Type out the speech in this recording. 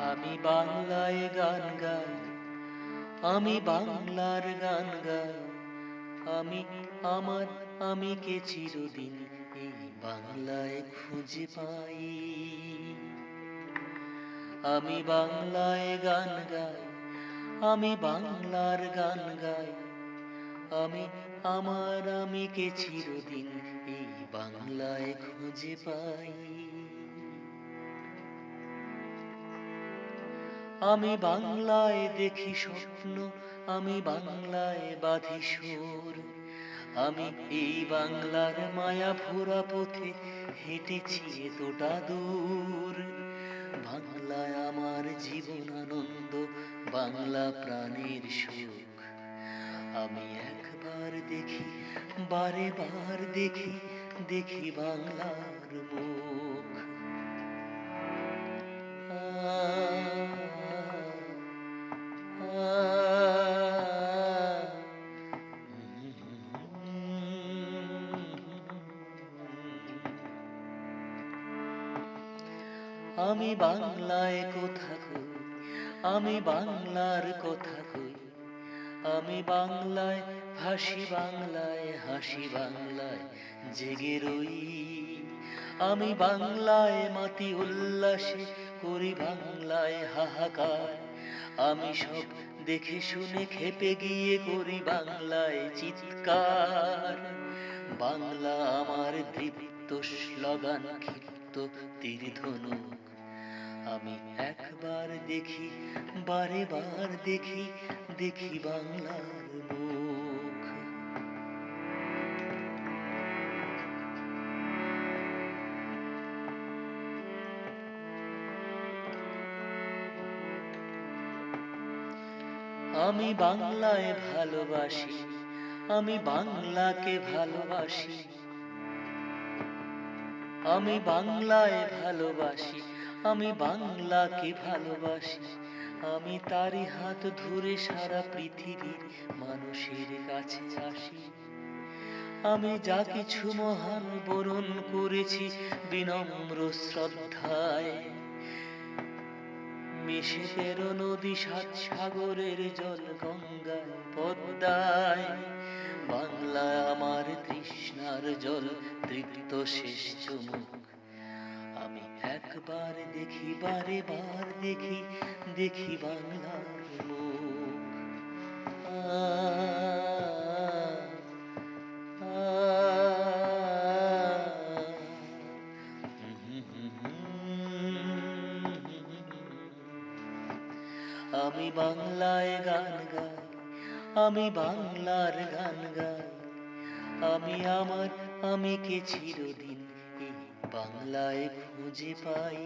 আমি বাংলায় গান গাই, আমি বাংলার গান গাই। আমি আমার আমিকে চিরদিন এই বাংলায় খুঁজে পাই। আমি বাংলায় গান গাই, আমি বাংলার গান গাই। আমি আমার আমিকে চিরদিন এই বাংলায় খুঁজে পাই। আমি বাংলায় দেখি স্বপ্ন, আমি বাংলায় বাঁধি সুর। আমি এই বাংলার মায়া ভরা পথে হেঁটেছি এতটা দূর। বাংলায় আমার জীবন আনন্দ, বাংলা প্রাণের সুখ। আমি একবার দেখি, বারে বার দেখি, দেখি বাংলার মুখ। আমি বাংলায় কথা কই, আমি বাংলার কথা কই। আমি বাংলায় ভাসি, বাংলায় হাসি, বাংলায় জেগে রই। আমি বাংলায় মাতি উল্লাসে করি, বাংলায় হাহাকার। আমি সব দেখে শুনে খেপে গিয়ে করি বাংলায় চিৎকার। বাংলা আমার দীপ্ত স্লোগান, ক্ষিপ্ত তীর ধনুক। আমি একবার দেখি, বারে বার দেখি, দেখি বাংলার মুখ। আমি বাংলায় ভালোবাসি, আমি বাংলাকে ভালোবাসি। আমি বাংলায় ভালোবাসি, আমি বাংলাকে ভালোবাসি। আমি তারই হাত ধরে সারা পৃথিবীর মানুষের কাছে আসি। আমি যা কিছু মহান বরণ করেছি বিনম্র শ্রদ্ধায়। মিশে 13 নদী, 7 সাগরের জল, গঙ্গায় পদ্মায়। বাংলা আমার তৃষ্ণার জল, তৃপ্ত শেষ চুমুক। আমি একবার দেখি, বারে বার দেখি, দেখি বাংলার মুখ। আমি বাংলায় গান গাই, আমি বাংলার গান গাই। আমি আমার আমিকে চিরদিন এই বাংলায় খুঁজে পাই।